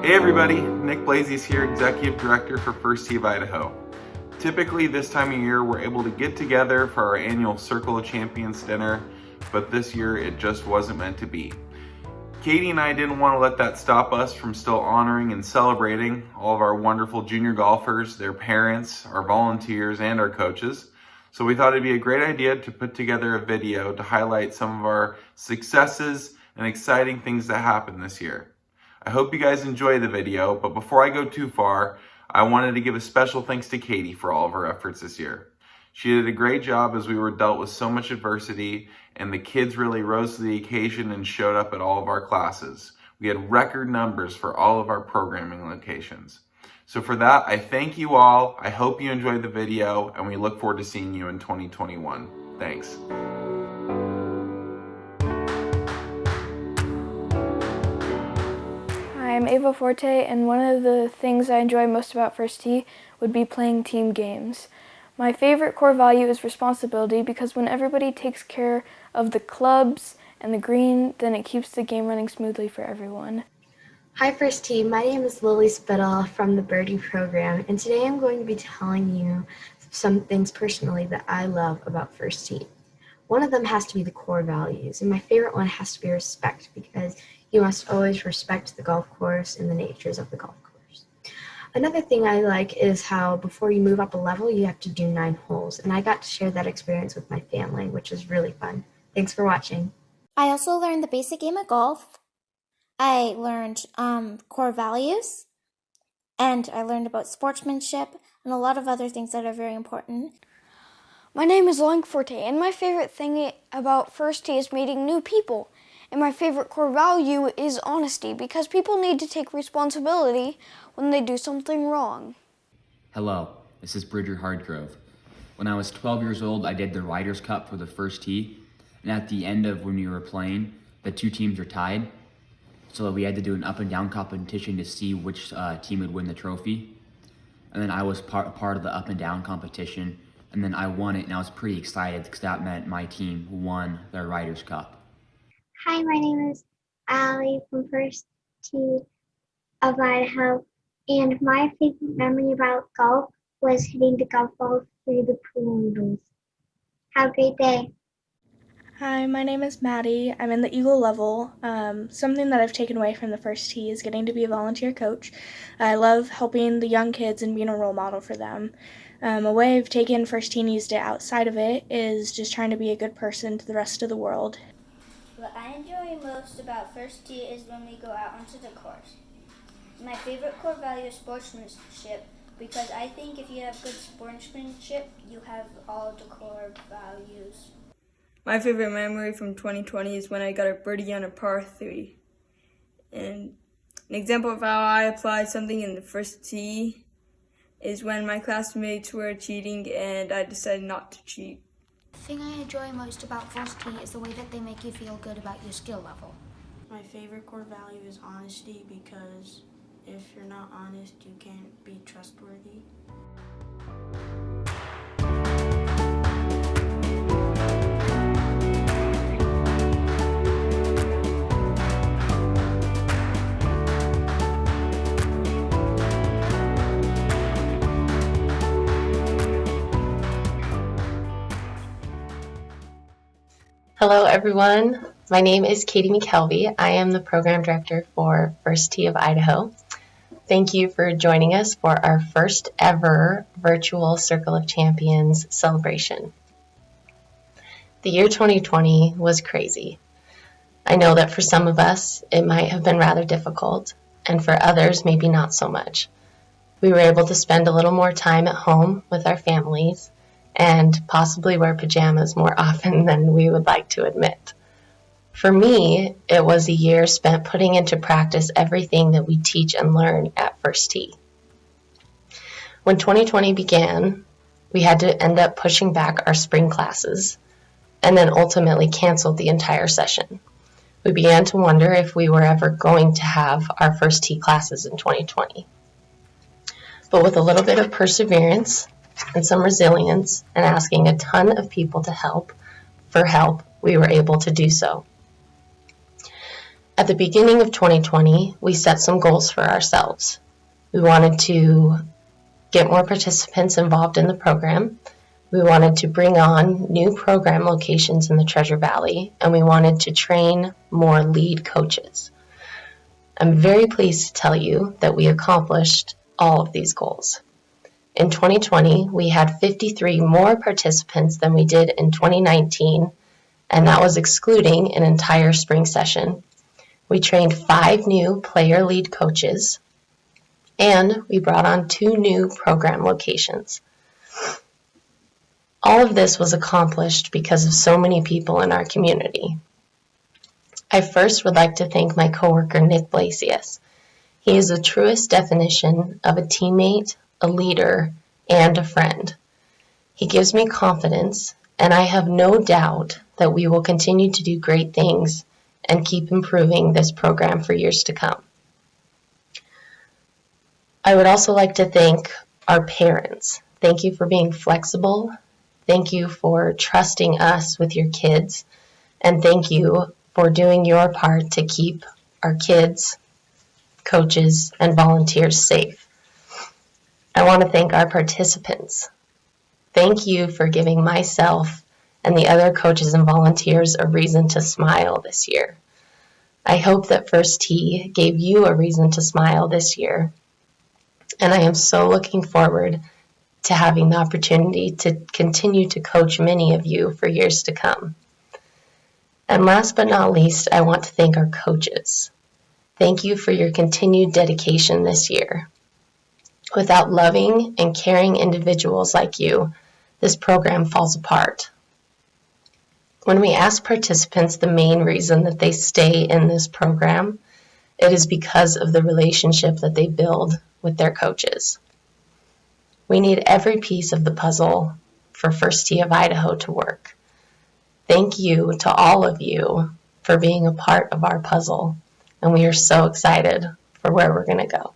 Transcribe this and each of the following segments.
Hey everybody, Nick Blazes here, Executive Director for First Tee of Idaho. Typically this time of year we're able to get together for our annual Circle of Champions dinner, but this year it just wasn't meant to be. Katie and I didn't want to let that stop us from still honoring and celebrating all of our wonderful junior golfers, their parents, our volunteers, and our coaches. So we thought it'd be a great idea to put together a video to highlight some of our successes and exciting things that happened this year. I hope you guys enjoy the video, but before I go too far, I wanted to give a special thanks to Katie for all of her efforts this year. She did a great job as we were dealt with so much adversity, and the kids really rose to the occasion and showed up at all of our classes. We had record numbers for all of our programming locations. So for that, I thank you all. I hope you enjoyed the video, and we look forward to seeing you in 2021. Thanks. I'm Ava Forte, and one of the things I enjoy most about First Tee would be playing team games. My favorite core value is responsibility, because when everybody takes care of the clubs and the green, then it keeps the game running smoothly for everyone. Hi First Tee, my name is Lily Spittle from the Birdie program, and today I'm going to be telling you some things personally that I love about First Tee. One of them has to be the core values, and my favorite one has to be respect, because you must always respect the golf course and the natures of the golf course. Another thing I like is how before you move up a level, you have to do 9 holes, and I got to share that experience with my family, which was really fun. Thanks for watching. I also learned the basic game of golf. I learned core values, and I learned about sportsmanship and a lot of other things that are very important. My name is Loink Forte, and my favorite thing about First Tee is meeting new people. And my favorite core value is honesty, because people need to take responsibility when they do something wrong. Hello, this is Bridger Hardgrove. When I was 12 years old, I did the Riders Cup for the First Tee, and at the end of when we were playing, the 2 teams were tied, so we had to do an up and down competition to see which team would win the trophy. And then I was part of the up and down competition, and then I won it, and I was pretty excited because that meant my team won the Riders Cup. Hi, my name is Allie from First Tee of Idaho, and my favorite memory about golf was hitting the golf ball through the pool noodles. Have a great day. Hi, my name is Maddie. I'm in the Eagle level. Something that I've taken away from the First Tee is getting to be a volunteer coach. I love helping the young kids and being a role model for them. A way I've taken First Tee and used it outside of it is just trying to be a good person to the rest of the world. What I enjoy most about First Tee is when we go out onto the course. My favorite core value is sportsmanship, because I think if you have good sportsmanship, you have all the core values. My favorite memory from 2020 is when I got a birdie on a par 3. And an example of how I applied something in the First Tee is when my classmates were cheating and I decided not to cheat. The thing I enjoy most about First Tee is the way that they make you feel good about your skill level. My favorite core value is honesty, because if you're not honest, you can't be trustworthy. Hello everyone, my name is Katie McKelvey. I am the Program Director for First Tee of Idaho. Thank you for joining us for our first ever virtual Circle of Champions celebration. The year 2020 was crazy. I know that for some of us it might have been rather difficult, and for others maybe not so much. We were able to spend a little more time at home with our families and possibly wear pajamas more often than we would like to admit. For me, it was a year spent putting into practice everything that we teach and learn at First Tee. When 2020 began, we had to end up pushing back our spring classes and then ultimately canceled the entire session. We began to wonder if we were ever going to have our First Tee classes in 2020. But with a little bit of perseverance and some resilience and asking a ton of people to help, we were able to do so. At the beginning of 2020, we set some goals for ourselves. We wanted to get more participants involved in the program. We wanted to bring on new program locations in the Treasure Valley, and we wanted to train more lead coaches. I'm very pleased to tell you that we accomplished all of these goals. In 2020, we had 53 more participants than we did in 2019, and that was excluding an entire spring session. We trained 5 new player lead coaches, and we brought on 2 new program locations. All of this was accomplished because of so many people in our community. I first would like to thank my coworker, Nick Blasius. He is the truest definition of a teammate, a leader, and a friend. He gives me confidence, and I have no doubt that we will continue to do great things and keep improving this program for years to come. I would also like to thank our parents. Thank you for being flexible. Thank you for trusting us with your kids. And thank you for doing your part to keep our kids, coaches, and volunteers safe. I want to thank our participants. Thank you for giving myself and the other coaches and volunteers a reason to smile this year. I hope that First Tee gave you a reason to smile this year. And I am so looking forward to having the opportunity to continue to coach many of you for years to come. And last but not least, I want to thank our coaches. Thank you for your continued dedication this year. Without loving and caring individuals like you, this program falls apart. When we ask participants the main reason that they stay in this program, it is because of the relationship that they build with their coaches. We need every piece of the puzzle for First Tee of Idaho to work. Thank you to all of you for being a part of our puzzle, and we are so excited for where we're going to go.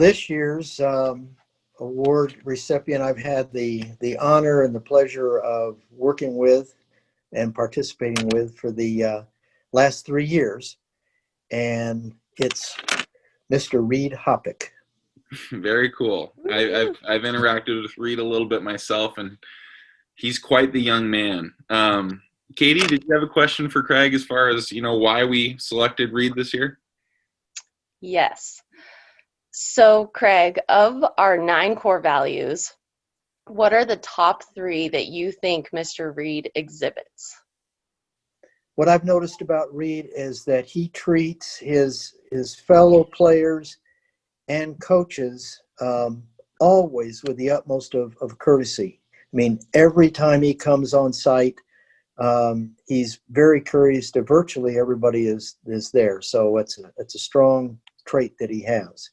this year's award recipient, I've had the honor and the pleasure of working with and participating with for the last 3 years, and it's Mr. Reed Hoppick. Very cool. I've interacted with Reed a little bit myself, and he's quite the young man. Katie, did you have a question for Craig as far as, why we selected Reed this year? Yes. So, Craig, of our 9 core values, what are the top 3 that you think Mr. Reed exhibits? What I've noticed about Reed is that he treats his fellow players and coaches always with the utmost of courtesy. I mean, every time he comes on site, he's very courteous to virtually everybody is there. So it's a strong trait that he has.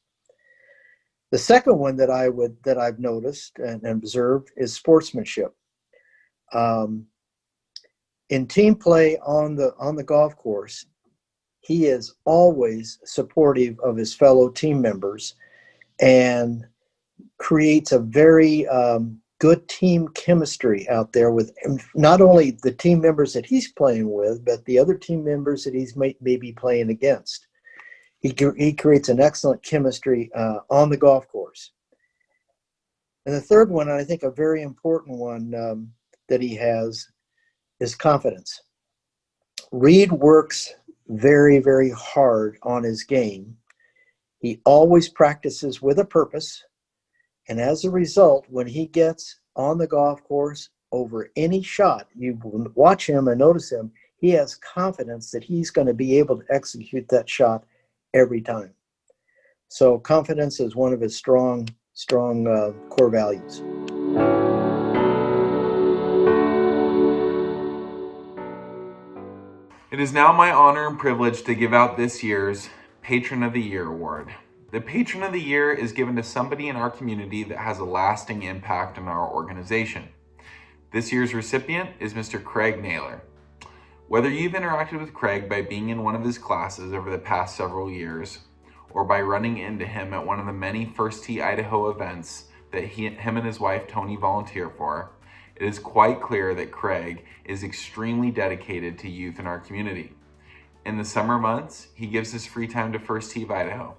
The second one that I've noticed and observed is sportsmanship. In team play on the golf course, he is always supportive of his fellow team members and creates a very good team chemistry out there with not only the team members that he's playing with, but the other team members that he's maybe playing against. He creates an excellent chemistry on the golf course. And the third one, and I think a very important one that he has, is confidence. Reed works very, very hard on his game. He always practices with a purpose. And as a result, when he gets on the golf course over any shot, you watch him and notice him, he has confidence that he's going to be able to execute that shot every time. So confidence is one of his strong core values. It is now my honor and privilege to give out this year's Patron of the Year award. The Patron of the Year is given to somebody in our community that has a lasting impact on our organization. This year's recipient is Mr. Craig Naylor. Whether you've interacted with Craig by being in one of his classes over the past several years, or by running into him at one of the many First Tee Idaho events that him and his wife Tony volunteer for, it is quite clear that Craig is extremely dedicated to youth in our community. In the summer months, he gives his free time to First Tee of Idaho.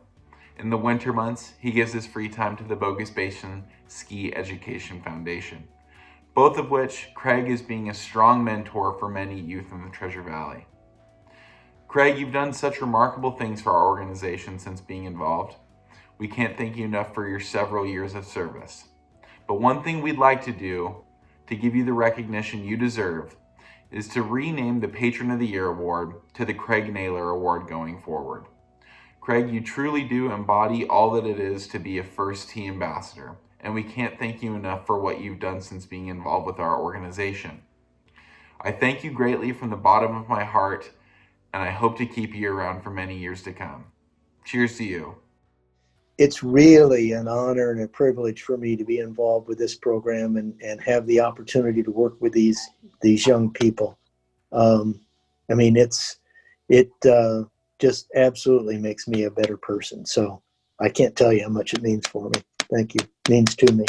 In the winter months, he gives his free time to the Bogus Basin Ski Education Foundation, both of which Craig is being a strong mentor for many youth in the Treasure Valley. Craig, you've done such remarkable things for our organization since being involved. We can't thank you enough for your several years of service. But one thing we'd like to do to give you the recognition you deserve is to rename the Patron of the Year Award to the Craig Naylor Award going forward. Craig, you truly do embody all that it is to be a First Tee ambassador, and we can't thank you enough for what you've done since being involved with our organization. I thank you greatly from the bottom of my heart, and I hope to keep you around for many years to come. Cheers to you. It's really an honor and a privilege for me to be involved with this program and have the opportunity to work with these young people. I mean, it just absolutely makes me a better person. So I can't tell you how much it means for me. Thank you. It means to me.